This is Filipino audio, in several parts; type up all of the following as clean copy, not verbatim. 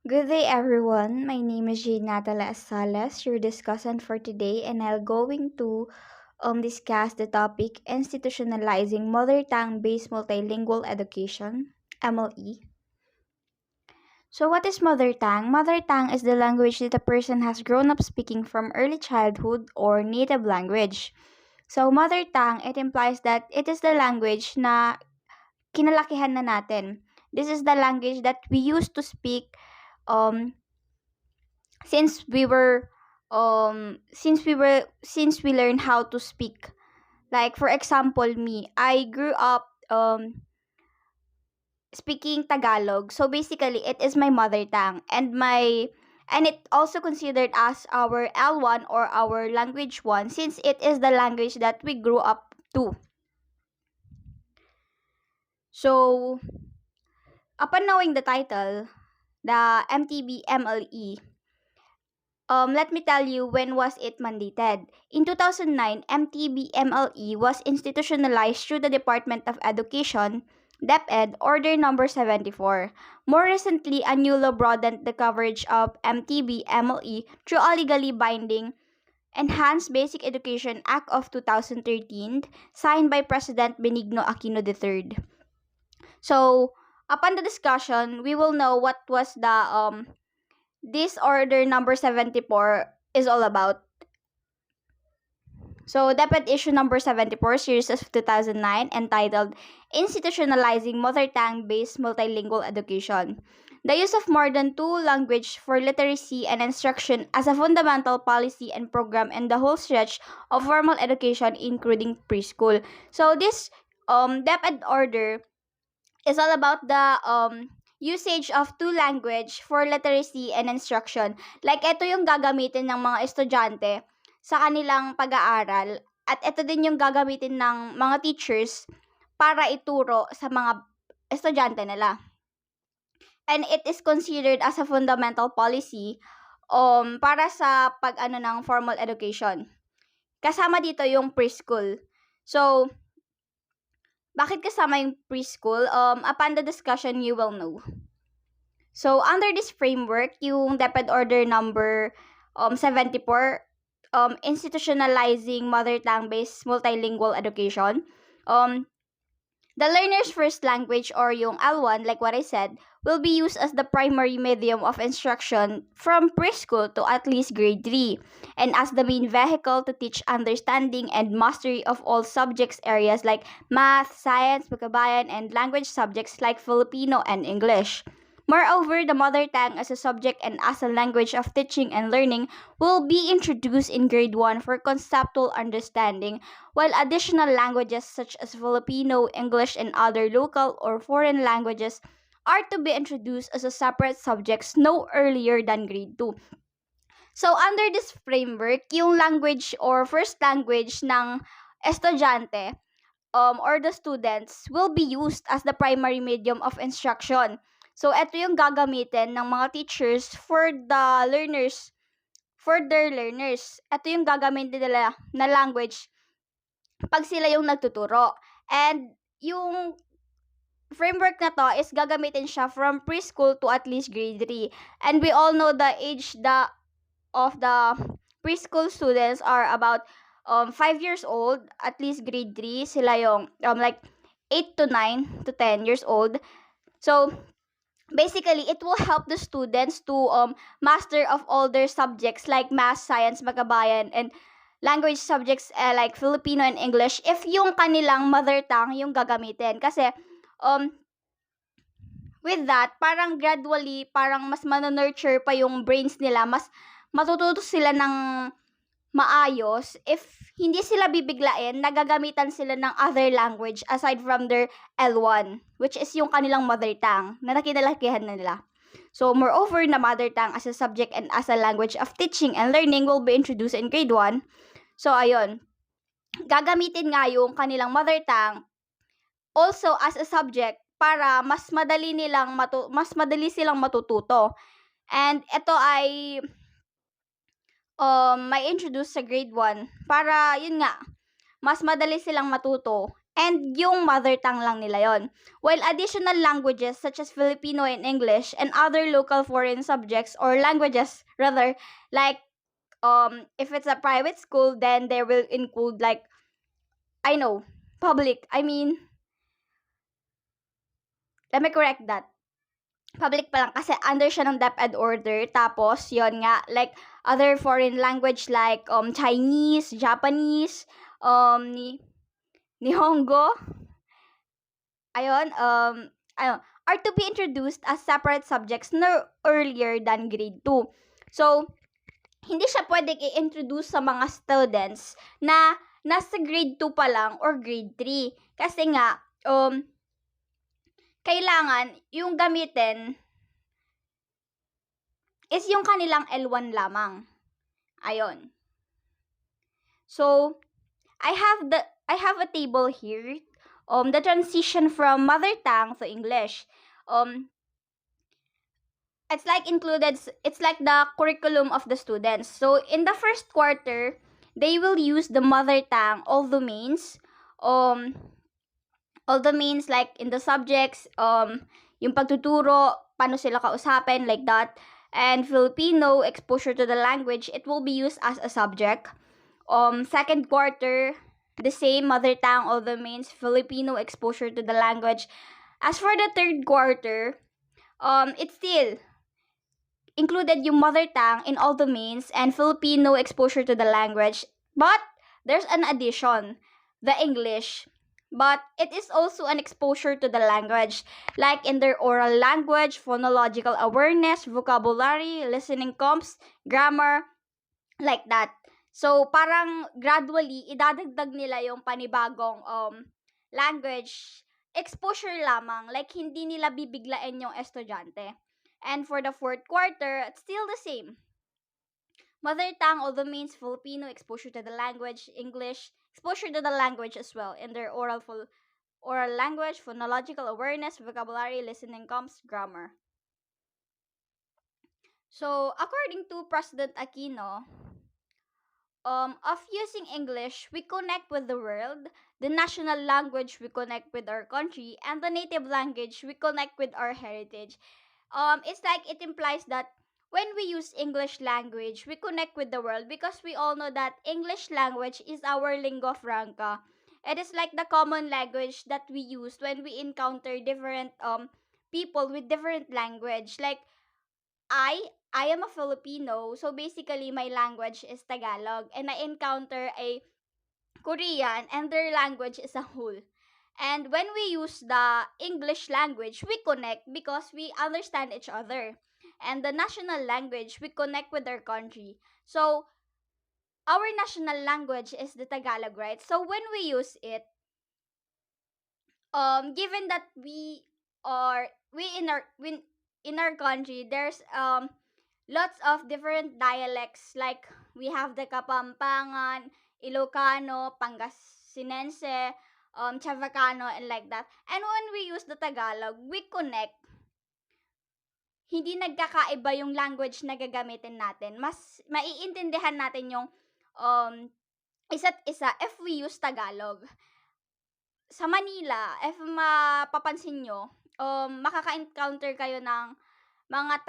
Good day, everyone. My name is Jade Natala Sales, your discussant for today, and I'll going to discuss the topic institutionalizing mother tongue-based multilingual education (MLE). So, what is mother tongue? Mother tongue is the language that a person has grown up speaking from early childhood or native language. So, mother tongue, it implies that it is the language na kinalakihan na natin. This is the language that we used to speak um since we learned how to speak. Like for example, me, I grew up speaking Tagalog. So basically it is my mother tongue, and it also considered as our L1 or our language 1, since it is the language that we grew up to. So upon knowing the title, the MTB MLE, let me tell you when was it mandated. In 2009, MTB-MLE was institutionalized through the Department of Education, DepEd, Order Number 74. More recently, a new law broadened the coverage of MTB-MLE through a legally binding Enhanced Basic Education Act of 2013, signed by President Benigno Aquino III. So, upon the discussion, we will know what was this order number 74 is all about. So, DepEd issue number 74, series of 2009, entitled Institutionalizing Mother Tongue-Based Multilingual Education. The use of more than two language for literacy and instruction as a fundamental policy and program in the whole stretch of formal education, including preschool. So, this DepEd order is all about the usage of two language for literacy and instruction. Like, ito yung gagamitin ng mga estudyante sa kanilang pag-aaral, at ito din yung gagamitin ng mga teachers para ituro sa mga estudyante nila. And it is considered as a fundamental policy para sa pag-ano ng formal education. Kasama dito yung preschool. So, bakit kasama yung preschool? Upon the discussion, you will know. So, under this framework, yung DepEd Order number 74, institutionalizing mother tongue-based multilingual education, the learner's first language, or yung L1, like what I said, will be used as the primary medium of instruction from preschool to at least grade 3, and as the main vehicle to teach understanding and mastery of all subjects areas like math, science, pagkabayan, and language subjects like Filipino and English. Moreover, the mother tongue as a subject and as a language of teaching and learning will be introduced in grade 1 for conceptual understanding, while additional languages such as Filipino, English, and other local or foreign languages are to be introduced as a separate subjects no earlier than grade 2. So, under this framework, yung language or first language ng estudyante or the students will be used as the primary medium of instruction. So, ito yung gagamitin ng mga teachers for the learners, for their learners. Ito yung gagamitin nila na language pag sila yung nagtuturo. And yung framework na to is gagamitin siya from preschool to at least grade 3. And we all know the age of the preschool students are about 5 years old, at least grade 3 sila yung like 8 to 9 to 10 years old. So basically, it will help the students to master of all their subjects like math, science, magabayan, and language subjects like Filipino and English if yung kanilang mother tongue yung gagamitin. Kasi with that, parang gradually, parang mas manonurture pa yung brains nila, mas matututo sila ng maayos if hindi sila bibiglain, nagagamitan sila ng other language aside from their L1, which is yung kanilang mother tongue na nakinalakihan na nila. So, moreover, na mother tongue as a subject and as a language of teaching and learning will be introduced in grade 1. So, ayun. Gagamitin nga yung kanilang mother tongue also as a subject para mas madali silang matututo. And ito ay may introduce sa grade 1 para yun nga mas madali silang matuto and yung mother tongue lang nila yon. While additional languages such as Filipino and English and other local foreign subjects or languages rather, like if it's a private school, then they will include like, I know, public. I mean, let me correct that. Public pa lang kasi under siya ng DepEd order. Tapos, yon nga, like other foreign language like Chinese, Japanese, ni Nihongo, ayun, ayun, are to be introduced as separate subjects no earlier than grade 2. So, hindi siya pwedeng i-introduce sa mga students na nasa grade 2 pa lang or grade 3. Kasi nga, kailangan yung gamitin is yung kanilang L1 lamang. Ayun. So, I have a table here. The transition from mother tongue to English. It's like the curriculum of the students. So, in the first quarter, they will use the mother tongue, all domains, like in the subjects, yung pagtuturo, paano sila kausapin, like that. And Filipino, exposure to the language, it will be used as a subject. Second quarter, the same, mother tongue, all domains, Filipino, exposure to the language. As for the third quarter, it's still included yung mother tongue in all domains and Filipino, exposure to the language. But there's an addition, the English. But it is also an exposure to the language, like in their oral language, phonological awareness, vocabulary, listening comps, grammar, like that. So, parang gradually, idadagdag nila yung panibagong language exposure lamang. Like, hindi nila bibiglain yung estudyante. And for the fourth quarter, it's still the same. Mother tongue, all domains, Filipino, exposure to the language, English, exposure to the language as well in their oral language, phonological awareness, vocabulary, listening comps, grammar. So, according to President Aquino, of using English, we connect with the world. The national language, we connect with our country. And the native language, we connect with our heritage. It's like it implies that when we use English language, we connect with the world because we all know that English language is our lingua franca. It is like the common language that we use when we encounter different people with different language. Like I am a Filipino, so basically my language is Tagalog, and I encounter a Korean and their language is a whole. And when we use the English language, we connect because we understand each other. And the national language, we connect with our country. So, our national language is the Tagalog, right? So, when we use it, given that we in our country, there's lots of different dialects, like we have the Kapampangan, Ilocano, Pangasinense, Chavacano, and like that. And when we use the Tagalog, we connect. Hindi nagkakaiba yung language na gagamitin natin. Mas maiintindihan natin yung isa't isa if we use Tagalog. Sa Manila, if mapapansin nyo, makaka-encounter kayo ng mga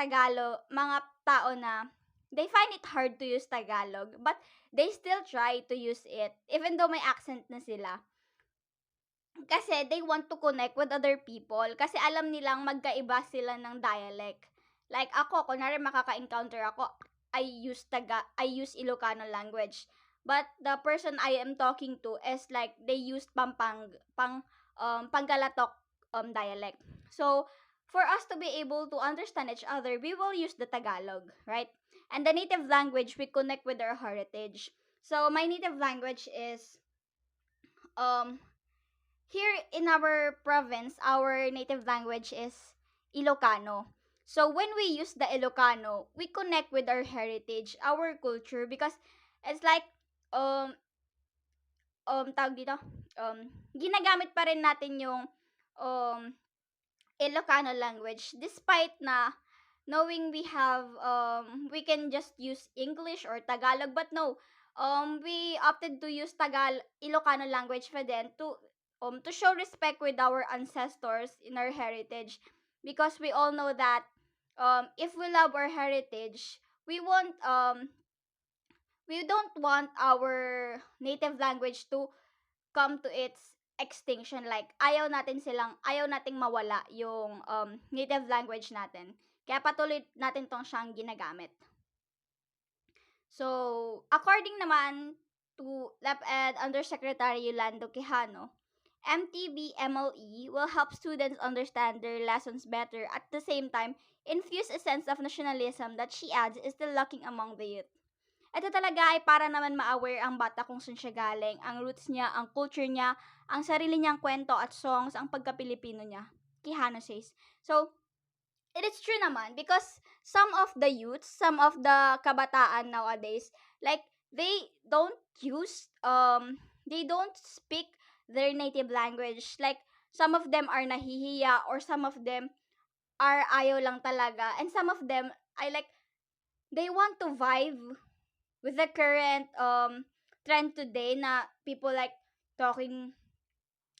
tao na they find it hard to use Tagalog, but they still try to use it, even though may accent na sila. Kasi they want to connect with other people, kasi alam nilang magkaiba sila ng dialect. Like ako, kunwari makaka-encounter ako, I use Ilocano language. But the person I am talking to is like they use Pangalatok dialect. So, for us to be able to understand each other, we will use the Tagalog, right? And the native language, we connect with our heritage. So, my native language is, here in our province, our native language is Ilocano. So, when we use the Ilocano, we connect with our heritage, our culture, because it's like, tawag dito, ginagamit pa rin natin yung, Ilocano language, despite na knowing we can just use English or Tagalog, but no, we opted to use Ilocano language for then to show respect with our ancestors in our heritage, because we all know that if we love our heritage, we won't we don't want our native language to come to its extinction. Like ayaw nating mawala yung native language natin, kaya patuloy natin tong siyang ginagamit. So according naman to DepEd Undersecretary Yolando Quijano, MTB-MLE will help students understand their lessons better, at the same time infuse a sense of nationalism that she adds is still lacking among the youth. Ito talaga ay para naman ma-aware ang bata kung saan siya galing, ang roots niya, ang culture niya, ang sarili niyang kwento at songs, ang pagka-Pilipino niya. Quijano says. So, it is true naman, because some of the youths, some of the kabataan nowadays, like, they don't they don't speak their native language. Like, some of them are nahihiya, or some of them are ayaw lang talaga, and some of them, they want to vibe with the current trend today na people like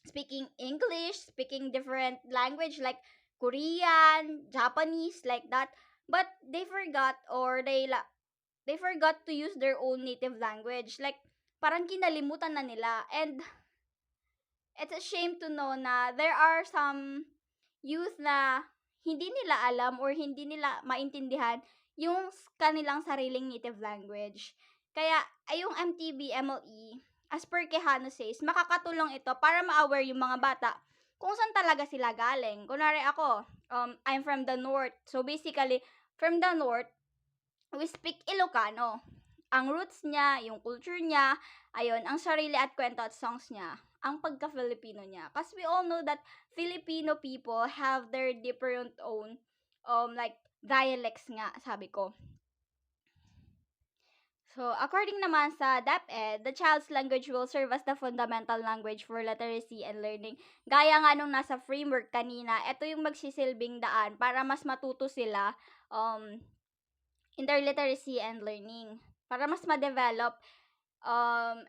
speaking English, speaking different language like Korean, Japanese, like that. But they forgot, or they forgot to use their own native language. Like, parang kinalimutan na nila. And it's a shame to know na there are some youth na hindi nila alam or hindi nila maintindihan yung kanilang sariling native language. Kaya, ay yung MTB-MLE, as per Quijano says, makakatulong ito para ma-aware yung mga bata kung saan talaga sila galing. Kunwari ako, I'm from the north. So basically, from the north, we speak Ilocano. Ang roots niya, yung culture niya, ayun, ang sarili at kwento at songs niya, ang pagka-Filipino niya. Kasi we all know that Filipino people have their different own, dialects nga, sabi ko. So, according naman sa DepEd, the child's language will serve as the fundamental language for literacy and learning. Gaya nga nung nasa framework kanina, ito yung magsisilbing daan para mas matuto sila in their literacy and learning. Para mas ma-develop.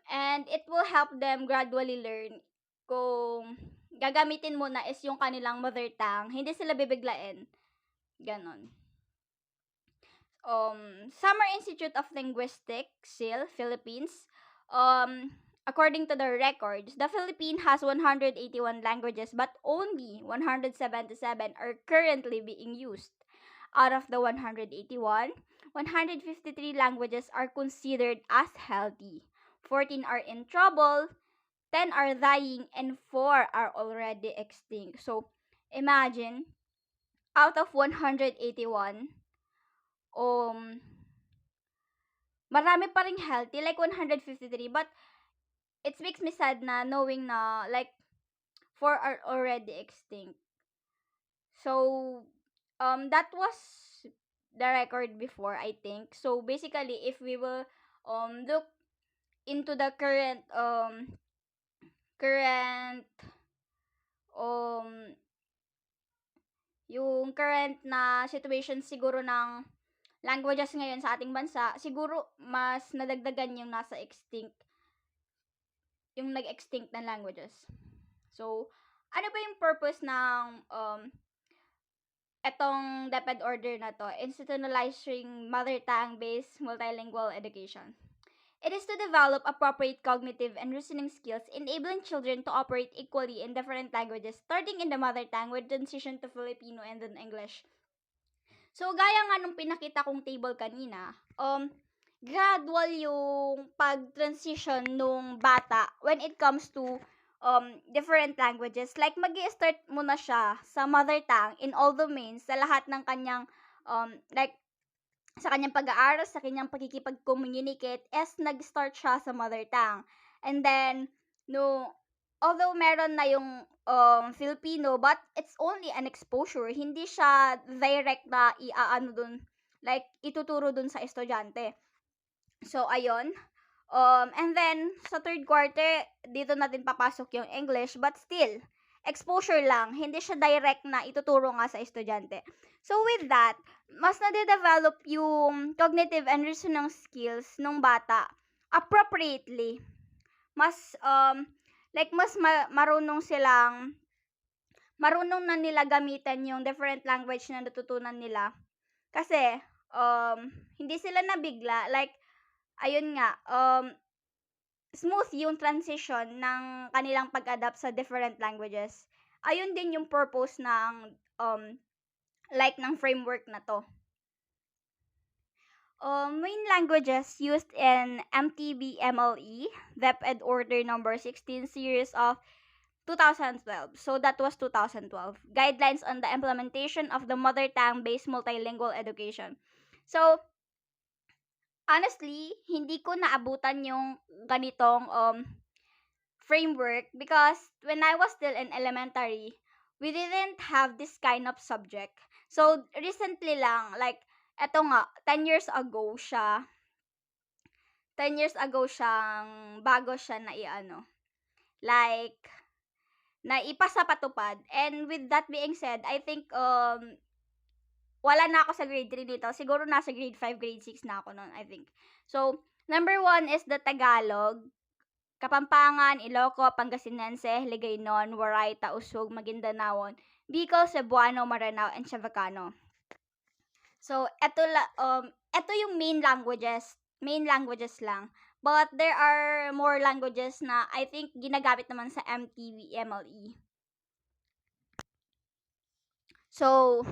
And it will help them gradually learn kung gagamitin mo na is yung kanilang mother tongue. Hindi sila bibiglain. Ganon. Summer Institute of Linguistics, SIL, Philippines, according to the records, the Philippines has 181 languages, but only 177 are currently being used. Out of the 181, 153 languages are considered as healthy. 14 are in trouble, 10 are dying, and 4 are already extinct. So, imagine, out of 181, marami pa ring healthy, like 153, but it makes me sad na knowing na, like, 4 are already extinct. So, that was the record before, I think. So, basically, if we will, look into the current, yung current na situation siguro ng languages ngayon sa ating bansa, siguro mas nadagdagan yung nasa extinct, yung nag-extinct na languages. So, ano ba yung purpose ng etong DepEd order na to, institutionalizing mother tongue-based multilingual education? It is to develop appropriate cognitive and reasoning skills, enabling children to operate equally in different languages, starting in the mother tongue with transition to Filipino and then English. So, gaya nga nung pinakita kong table kanina, gradual yung pag-transition nung bata when it comes to different languages. Like, mag-i-start muna siya sa mother tongue in all domains, sa lahat ng kanyang, sa kanyang pag-aaral, sa kanyang pagkikipag-communicate, as nag-start siya sa mother tongue. And then, although meron na yung Filipino, but it's only an exposure. Hindi siya direct na dun, like, ituturo dun sa estudyante. So, ayun. And then, sa third quarter, dito natin papasok yung English, but still, exposure lang. Hindi siya direct na ituturo nga sa estudyante. So, with that, mas nade-develop yung cognitive and reasoning skills ng bata appropriately. Mas, Like, mas marunong na nila gamitin yung different language na natutunan nila. Kasi, hindi sila nabigla. Like, ayun nga, smooth yung transition ng kanilang pag-adapt sa different languages. Ayun din yung purpose ng, ng framework na to. Main languages used in MTB-MLE, DepEd Order number 16 series of 2012. So that was 2012. Guidelines on the implementation of the mother tongue-based multilingual education. So, honestly, hindi ko naabutan yung ganitong framework because when I was still in elementary, we didn't have this kind of subject. So, recently lang, like, eto nga, 10 years ago siyang, bago siya na like, na ipasa patupad. And with that being said, I think, wala na ako sa grade 3 dito. Siguro nasa grade 5, grade 6 na ako noon, I think. So, number 1 is the Tagalog. Kapampangan, Ilocos, Pangasinense, Hiligaynon, Waray, Tausug, Maguindanaon, Bicol, Cebuano, Maranao, and Chavacano. So, eto yung main languages lang. But there are more languages na I think ginagamit naman sa MTV, MLE. So,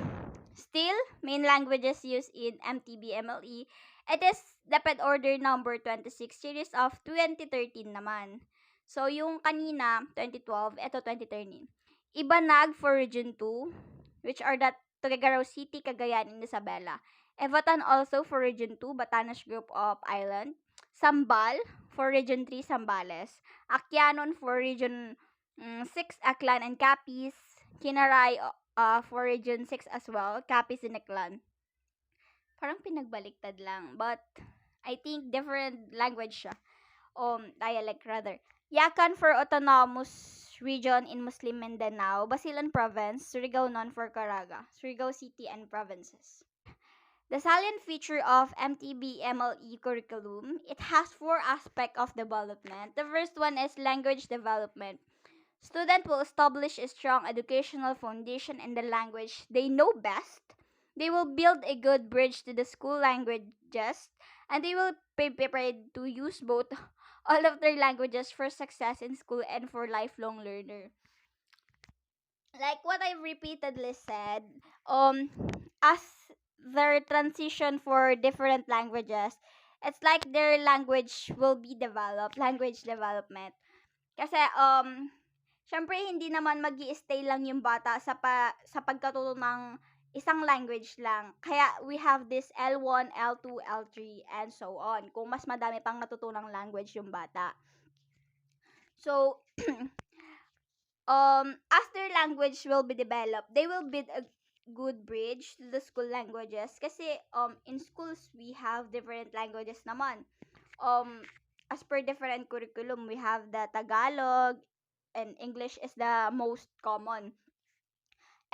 still, main languages used in MTB, MLE, it is DepEd Order number 26 series of 2013 naman. So, yung kanina, 2012, ito 2013. Ibanag for Region 2, which are the Tuguegarao City, Cagayan, and Isabela. Evatan also for Region 2, Batanes Group of Island. Sambal for Region 3, Sambales. Akyanon for Region 6, Aklan and Capiz. Kinaray for Region 6 as well, Capiz and Aklan. Parang pinagbaliktad lang, but I think different language siya. Dialect rather. Yakan for Autonomous Region in Muslim Mindanao, Basilan Province, Surigao Non for Caraga, Surigao City and Provinces. The salient feature of MTB-MLE curriculum, it has 4 aspects of development. The first one is language development. Student will establish a strong educational foundation in the language they know best. They will build a good bridge to the school languages, and they will be prepared to use both all of their languages for success in school and for lifelong learner. Like what I repeatedly said, as their transition for different languages, it's like their language will be developed, language development. Kasi, syempre hindi naman magi-stay lang yung bata sa pagkatuto ng isang language lang. Kaya we have this L1, L2, L3, and so on. Kung mas madami pang natutunang language yung bata. So, as their language will be developed, they will build a good bridge to the school languages. Kasi, in schools, we have different languages naman. As per different curriculum, we have the Tagalog, and English is the most common.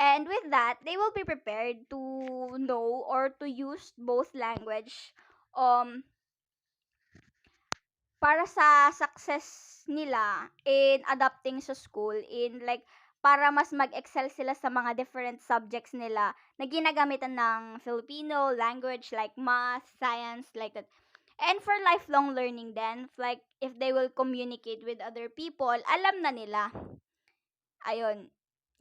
And with that, they will be prepared to know or to use both language para sa success nila in adapting sa school, in like para mas mag-excel sila sa mga different subjects nila na ginagamitan ng Filipino language like math, science, like that. And for lifelong learning then, like if they will communicate with other people, alam na nila. Ayun,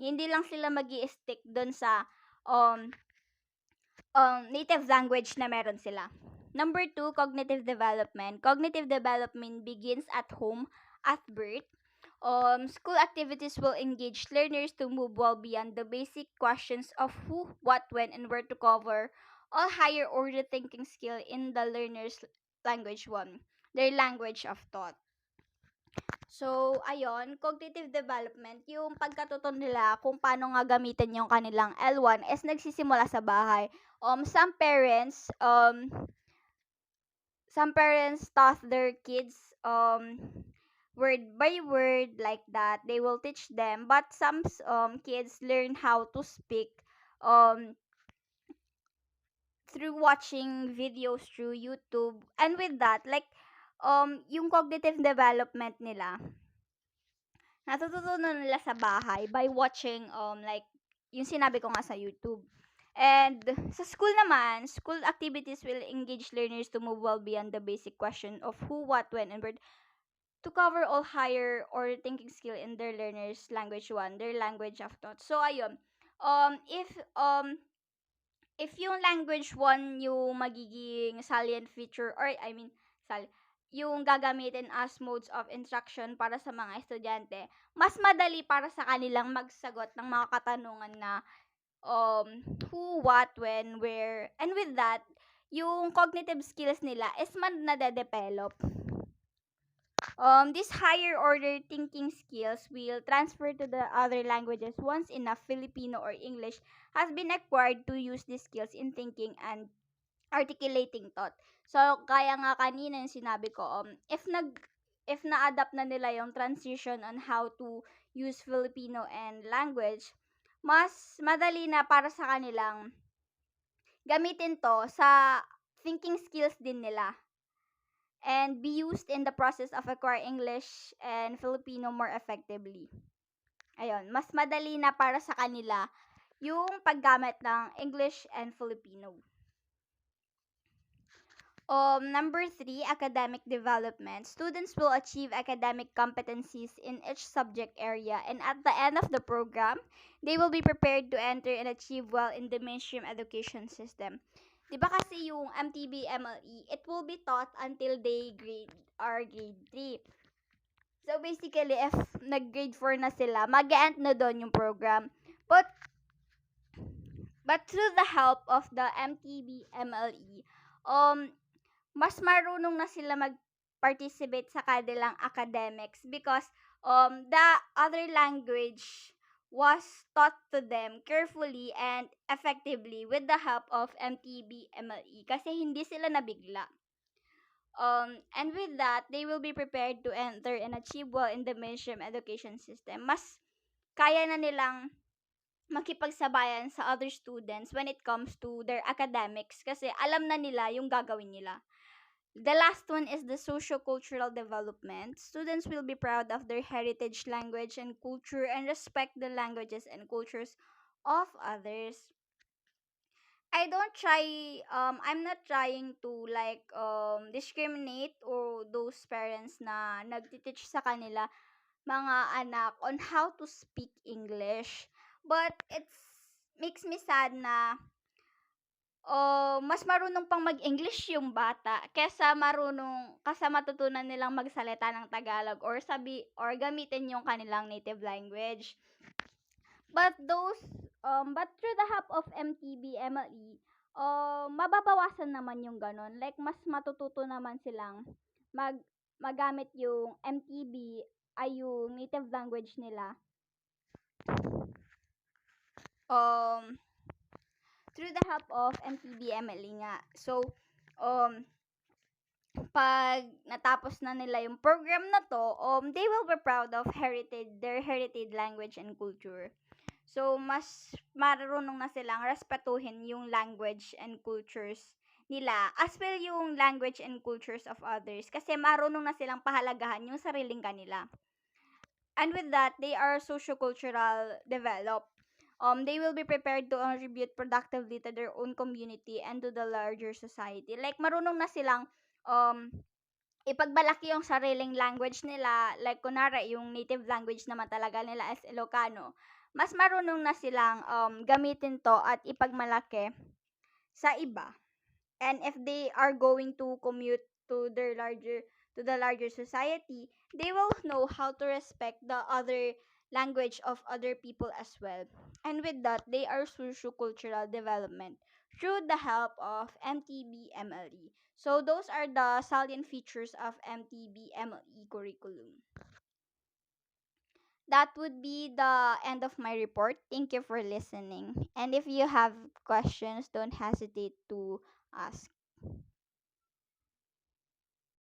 hindi lang sila magi-stick doon sa native language na meron sila. Number 2, cognitive development. Cognitive development begins at home at birth. School activities will engage learners to move well beyond the basic questions of who, what, when, and where to cover all higher order thinking skill in the learner's language 1, their language of thought. So, ayun, cognitive development, yung pagkatuto nila kung paano nga gamitin yung kanilang L1 is nagsisimula sa bahay. Some parents taught their kids word by word like that. They will teach them, but some kids learn how to speak through watching videos through YouTube. And with that, like yung cognitive development nila, natututunan nila sa bahay by watching like yung sinabi ko nga sa YouTube. And sa school naman, school activities will engage learners to move well beyond the basic question of who, what, when, and where to cover all higher or thinking skill in their learners language one, their language of thought. So ayun. If yung language one yung magiging salient feature or I mean yung gagamitin as modes of instruction para sa mga estudyante, mas madali para sa kanilang magsagot ng mga katanungan na who, what, when, where, and with that, yung cognitive skills nila is man nade-develop. These higher order thinking skills will transfer to the other languages once enough Filipino or English has been acquired to use these skills in thinking and articulating thought. So, kaya nga kanina yung sinabi ko, if na-adapt na nila yung transition on how to use Filipino and language, mas madali na para sa kanilang gamitin to sa thinking skills din nila and be used in the process of acquiring English and Filipino more effectively. Ayun, mas madali na para sa kanila yung paggamit ng English and Filipino. Number 3, academic development. Students will achieve academic competencies in each subject area, and at the end of the program, they will be prepared to enter and achieve well in the mainstream education system. Diba kasi yung MTB MLE, it will be taught until they grade 3. So basically, if nag-grade 4 na sila, mag-end na doon yung program. But through the help of the MTB MLE, mas marunong na sila mag-participate sa kanilang academics because the other language was taught to them carefully and effectively with the help of MTB MLE kasi hindi sila nabigla. And with that, they will be prepared to enter and achieve well in the mainstream education system. Mas kaya na nilang makipagsabayan sa other students when it comes to their academics kasi alam na nila yung gagawin nila. The last one is the socio-cultural development. Students will be proud of their heritage, language, and culture and respect the languages and cultures of others. I'm not trying to discriminate or those parents na nagtiteach sa kanila mga anak on how to speak English. But it's makes me sad na mas marunong pang mag-English yung bata kaysa matutunan nilang magsalita ng Tagalog or gamitin yung kanilang native language. But through the help of MTB MLE, mababawasan naman yung ganon. Like, mas matututo naman silang magamit yung MTB ay yung native language nila. Through the help of MTB MLE nga. So, pag natapos na nila yung program na to, they will be proud of their heritage language and culture. So, mas marunong na silang respetuhin yung language and cultures nila as well yung language and cultures of others kasi marunong na silang pahalagahan yung sariling kanila. And with that, they are socio-cultural developed. They will be prepared to contribute productively to their own community and to the larger society. Like, marunong na silang ipagbalaki yung sariling language nila. Like, kunwari, yung native language naman talaga nila is Ilocano. Mas marunong na silang gamitin to at ipagmalaki sa iba. And if they are going to commute to the larger society, they will know how to respect the other language of other people as well. And with that, they are socio-cultural development through the help of MTB MLE. So those are the salient features of MTB MLE curriculum. That would be the end of my report. Thank you for listening. And if you have questions, don't hesitate to ask.